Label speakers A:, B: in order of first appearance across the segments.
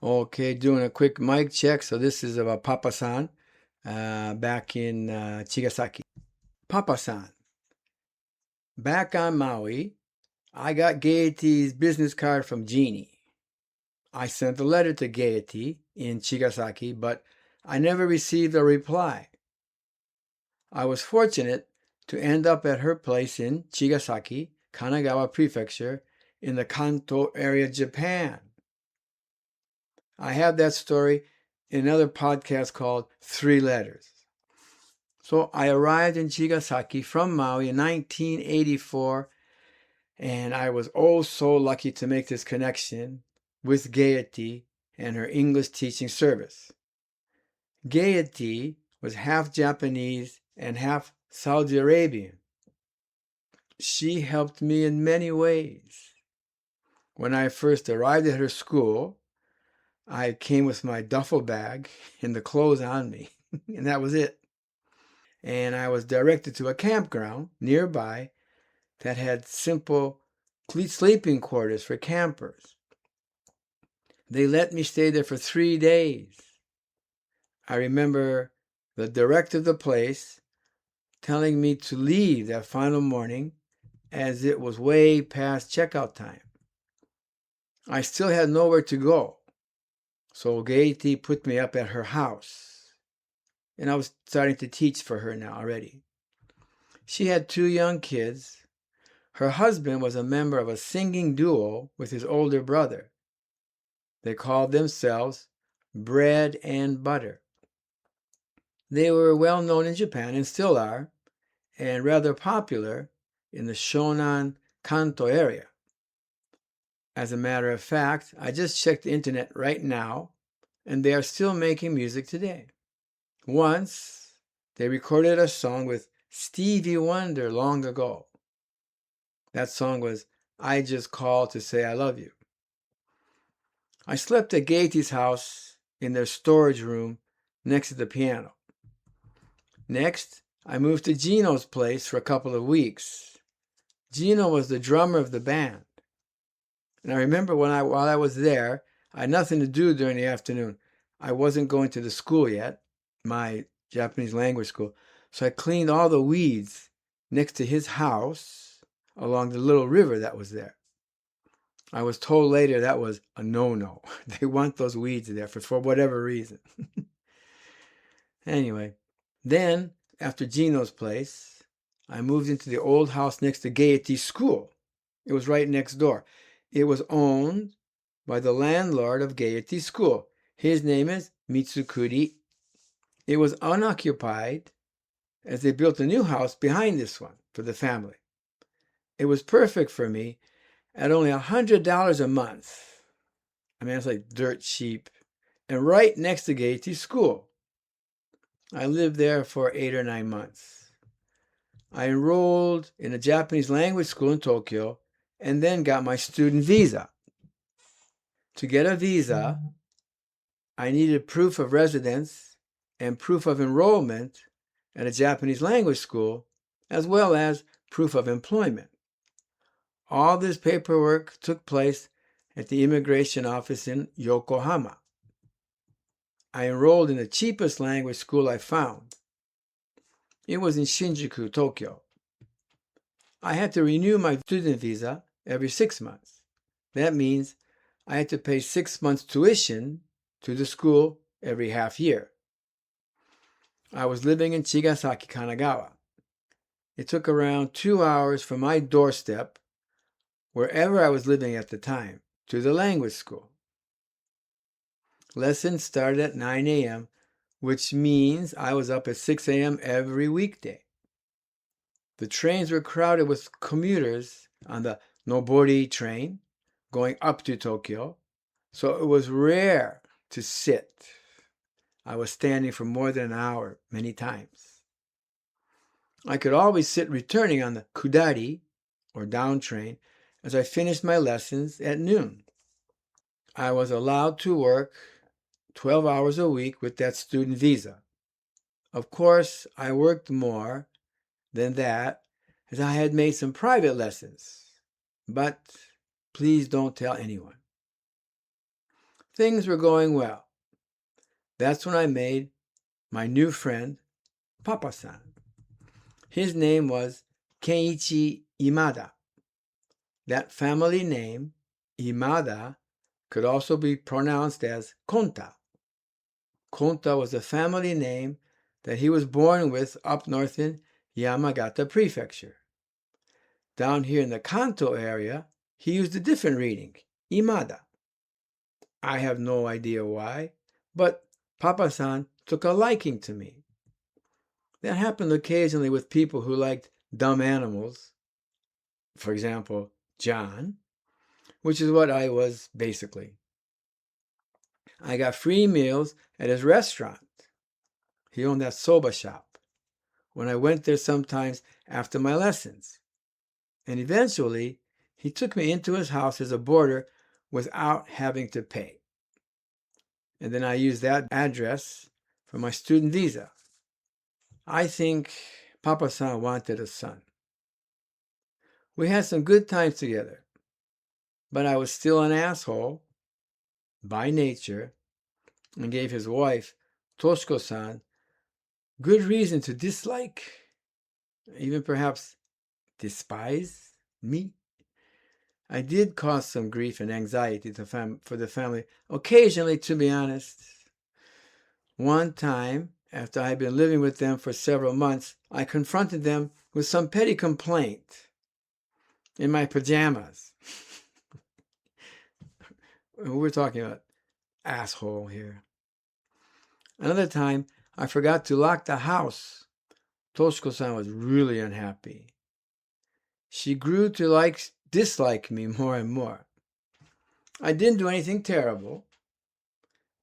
A: Okay, doing a quick mic check. So this is about Papa-san back in Chigasaki. Papa-san, back on Maui, I got Gaiety's business card from Jeannie. I sent a letter to Gaiety in Chigasaki, but I never received a reply. I was fortunate to end up at her place in Chigasaki, Kanagawa prefecture, in the Kanto area, Japan. I have that story in another podcast called Three Letters. So I arrived in Chigasaki from Maui in 1984, and I was oh so lucky to make this connection with Gaiety and her English teaching service. Gaiety was half Japanese and half Saudi Arabian. She helped me in many ways. When I first arrived at her school, I came with my duffel bag and the clothes on me, and that was it. And I was directed to a campground nearby that had simple sleeping quarters for campers. They let me stay there for 3 days. I remember the director of the place telling me to leave that final morning as it was way past checkout time. I still had nowhere to go, so Gaiety put me up at her house, and I was starting to teach for her now already. She had 2 young kids. Her husband was a member of a singing duo with his older brother. They called themselves Bread and Butter. They were well known in Japan and still are, and rather popular in the Shonan Kanto area. As a matter of fact, I just checked the internet right now, and they are still making music today. Once, they recorded a song with Stevie Wonder long ago. That song was I Just Called to Say I Love You. I slept at Gaiety's house in their storage room next to the piano. Next, I moved to Gino's place for a couple of weeks. Gino was the drummer of the band. And I remember while I was there, I had nothing to do during the afternoon. I wasn't going to the school yet, my Japanese language school, so I cleaned all the weeds next to his house along the little river that was there. I was told later that was a no-no. They want those weeds there for whatever reason. Anyway, then, after Gino's place, I moved into the old house next to Gaiety's school. It was right next door. It was owned by the landlord of Gaiety School. His name is Mitsukuri. It was unoccupied as they built a new house behind this one for the family. It was perfect for me at only $100 a month. I mean, it's like dirt cheap. And right next to Gaiety School. I lived there for 8 or 9 months. I enrolled in a Japanese language school in Tokyo and then got my student visa. To get a visa, I needed proof of residence and proof of enrollment at a Japanese language school, as well as proof of employment. All this paperwork took place at the immigration office in Yokohama. I enrolled in the cheapest language school I found. It was in Shinjuku, Tokyo. I had to renew my student visa every 6 months. That means I had to pay 6 months tuition to the school every half year. I was living in Chigasaki, Kanagawa. It took around 2 hours from my doorstep, wherever I was living at the time, to the language school. Lessons started at 9 a.m., which means I was up at 6 a.m. every weekday. The trains were crowded with commuters on the Nobori train going up to Tokyo, so it was rare to sit. I was standing for more than an hour many times. I could always sit returning on the Kudari, or down train, as I finished my lessons at noon. I was allowed to work 12 hours a week with that student visa. Of course, I worked more than that as I had made some private lessons, but please don't tell anyone. Things were going well. That's when I made my new friend, Papa-san. His name was Kenichi Imada. That family name, Imada, could also be pronounced as Konta. Konta was a family name that he was born with up north in Yamagata prefecture. Down here in the Kanto area, he used a different reading, Imada. I have no idea why, but Papa-san took a liking to me. That happened occasionally with people who liked dumb animals. For example, John, which is what I was basically. I got free meals at his restaurant. He owned that soba shop. When I went there sometimes after my lessons. And eventually, he took me into his house as a boarder without having to pay. And then I used that address for my student visa. I think Papa-san wanted a son. We had some good times together, but I was still an asshole by nature and gave his wife, Toshiko-san, good reason to dislike, even perhaps despise me. I did cause some grief and anxiety for the family, occasionally, to be honest. One time, after I had been living with them for several months, I confronted them with some petty complaint in my pajamas. We're talking about asshole here. Another time, I forgot to lock the house. Toshiko-san was really unhappy. She grew to dislike me more and more. I didn't do anything terrible.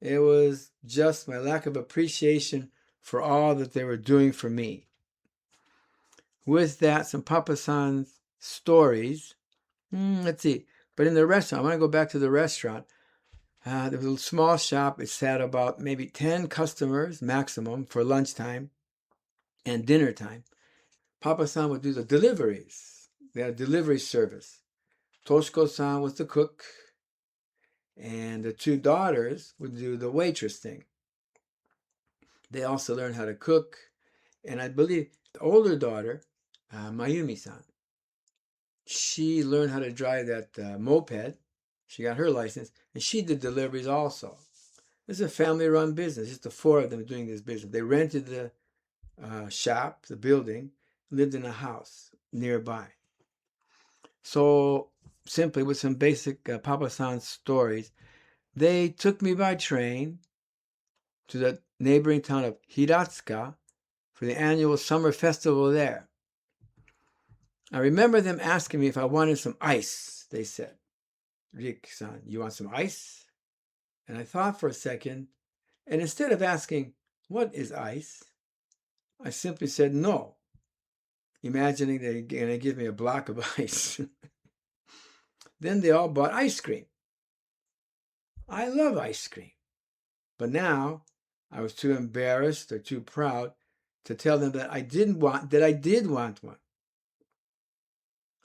A: It was just my lack of appreciation for all that they were doing for me. With that, some Papa-san's stories. Let's see. But in the restaurant, I want to go back to the restaurant. There was a small shop. It sat about maybe 10 customers maximum for lunchtime and dinner time. Papa-san would do the deliveries. They had a delivery service. Toshiko-san was the cook, and the two daughters would do the waitress thing. They also learned how to cook, and I believe the older daughter, Mayumi-san, she learned how to drive that moped. She got her license, and she did deliveries also. This is a family-run business. Just the four of them doing this business. They rented the shop, the building, lived in a house nearby. So simply with some basic Papa-san stories, they took me by train to the neighboring town of Hiratsuka for the annual summer festival there. I remember them asking me if I wanted some ice. They said, "Rick-san, you want some ice?" And I thought for a second, and instead of asking, "What is ice?" I simply said no, imagining they're going to give me a block of ice. Then they all bought ice cream. I love ice cream. But now I was too embarrassed or too proud to tell them that I did want one.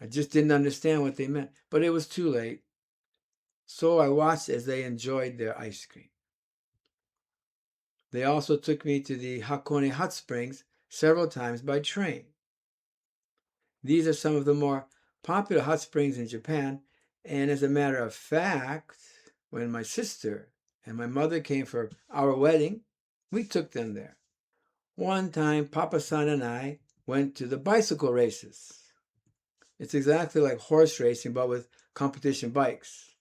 A: I just didn't understand what they meant. But it was too late. So I watched as they enjoyed their ice cream. They also took me to the Hakone hot springs several times by train. These are some of the more popular hot springs in Japan. And as a matter of fact, when my sister and my mother came for our wedding, we took them there. One time, Papa-san and I went to the bicycle races. It's exactly like horse racing, but with competition bikes.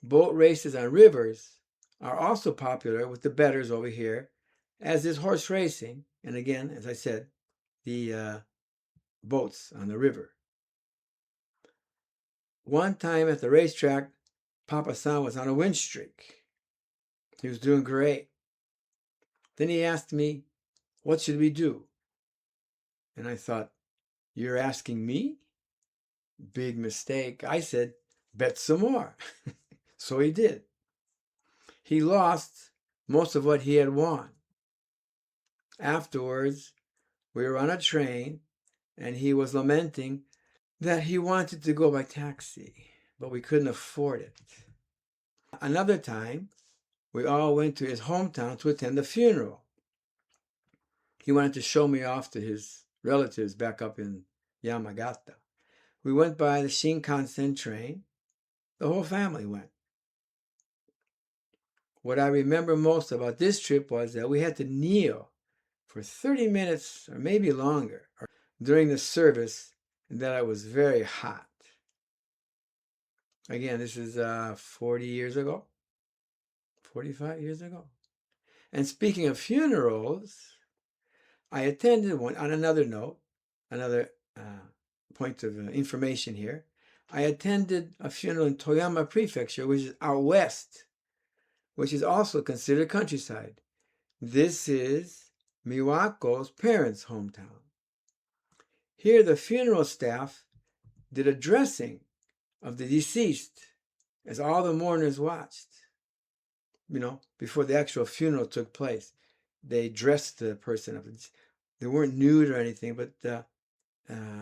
A: Boat races on rivers are also popular with the betters over here, as is horse racing. And again, as I said, the boats on the river. One time at the racetrack, Papa-san was on a win streak. He was doing great. Then he asked me, "What should we do?" And I thought, "You're asking me?" Big mistake. I said, "Bet some more." So he did. He lost most of what he had won. Afterwards, we were on a train, and he was lamenting that he wanted to go by taxi, but we couldn't afford it. Another time, we all went to his hometown to attend the funeral. He wanted to show me off to his relatives back up in Yamagata. We went by the Shinkansen train. The whole family went. What I remember most about this trip was that we had to kneel for 30 minutes or maybe longer during the service, and that it was very hot. Again, this is 40 years ago, 45 years ago. And speaking of funerals, I attended one, on another note, another point of information here. I attended a funeral in Toyama Prefecture, which is out west, which is also considered countryside. This is Miwako's parents' hometown. Here, the funeral staff did a dressing of the deceased as all the mourners watched. Before the actual funeral took place, they dressed the person up. They weren't nude or anything, but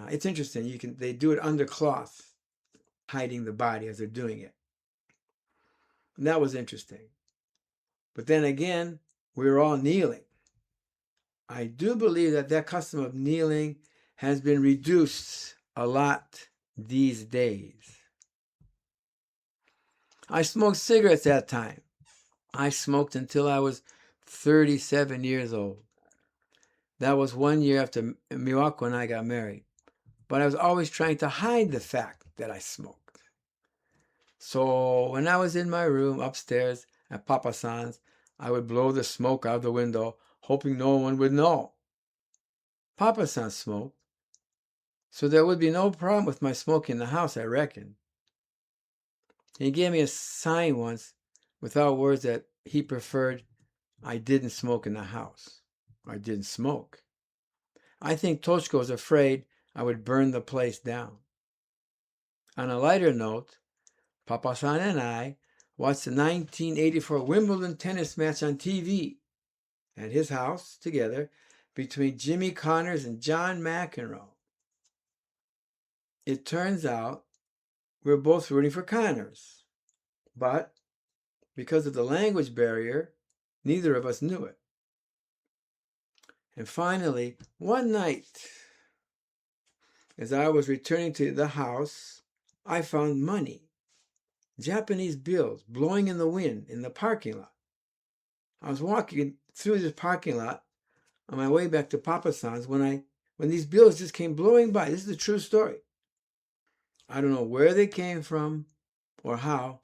A: it's interesting. They do it under cloth, hiding the body as they're doing it. And that was interesting. But then again, we were all kneeling. I do believe that custom of kneeling has been reduced a lot these days. I smoked cigarettes that time. I smoked until I was 37 years old. That was 1 year after Miwako and I got married. But I was always trying to hide the fact that I smoked. So when I was in my room upstairs at Papa-san's, I would blow the smoke out the window, hoping no one would know. Papa-san smoked, so there would be no problem with my smoking in the house, I reckon. He gave me a sign once, without words, that he preferred I didn't smoke in the house. I didn't smoke. I think Toshiko was afraid I would burn the place down. On a lighter note, Papa-san and I watched the 1984 Wimbledon tennis match on TV at his house together between Jimmy Connors and John McEnroe. It turns out we were both rooting for Connors, but because of the language barrier, neither of us knew it. And finally, one night, as I was returning to the house, I found money, Japanese bills, blowing in the wind in the parking lot. I was walking through this parking lot on my way back to Papa-san's when these bills just came blowing by. This is a true story. I don't know where they came from or how,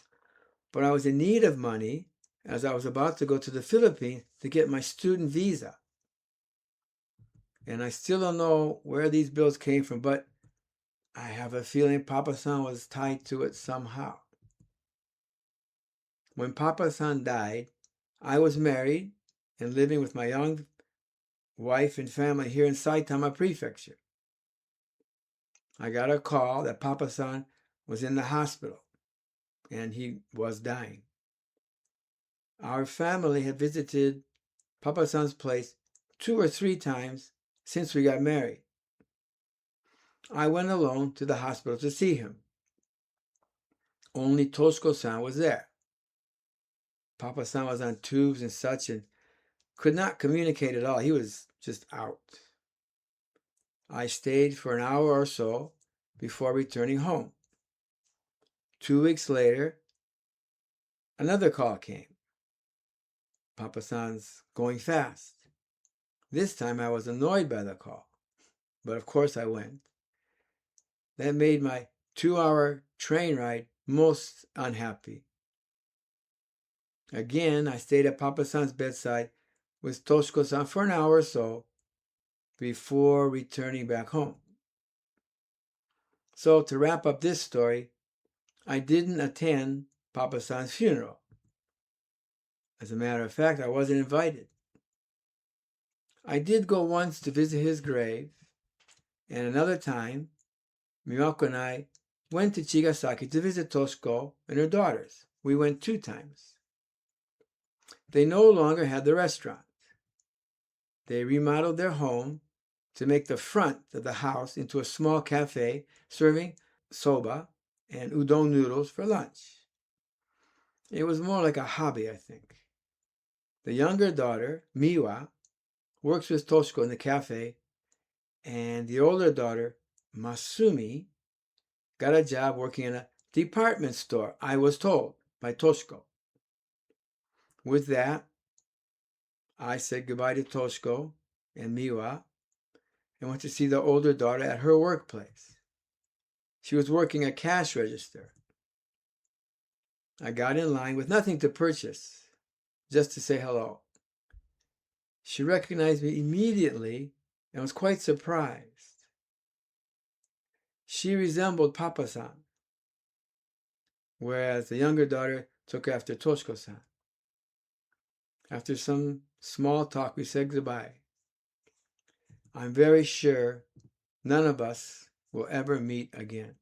A: but I was in need of money as I was about to go to the Philippines to get my student visa. And I still don't know where these bills came from, but I have a feeling Papa-san was tied to it somehow. When Papa-san died, I was married and living with my young wife and family here in Saitama Prefecture. I got a call that Papa-san was in the hospital and he was dying. Our family had visited Papa-san's place 2 or 3 times since we got married. I went alone to the hospital to see him. Only Toshiko-san was there. Papa-san was on tubes and such and could not communicate at all. He was just out. I stayed for an hour or so before returning home. 2 weeks later, another call came. Papa-san's going fast. This time I was annoyed by the call, but of course I went. That made my 2-hour train ride most unhappy. Again, I stayed at Papa-san's bedside with Toshiko-san for an hour or so before returning back home. So to wrap up this story, I didn't attend Papa-san's funeral. As a matter of fact, I wasn't invited. I did go once to visit his grave, and another time, Miwako and I went to Chigasaki to visit Toshiko and her daughters. We went 2 times. They no longer had the restaurant. They remodeled their home to make the front of the house into a small cafe serving soba and udon noodles for lunch. It was more like a hobby, I think. The younger daughter, Miwa, works with Toshiko in the cafe, and the older daughter, Masumi, got a job working in a department store, I was told by Toshiko. With that, I said goodbye to Toshiko and Miwa and went to see the older daughter at her workplace. She was working a cash register. I got in line with nothing to purchase, just to say hello. She recognized me immediately and was quite surprised. She resembled Papa-san, whereas the younger daughter took after Toshiko-san. After some small talk, we said goodbye. I'm very sure none of us will ever meet again.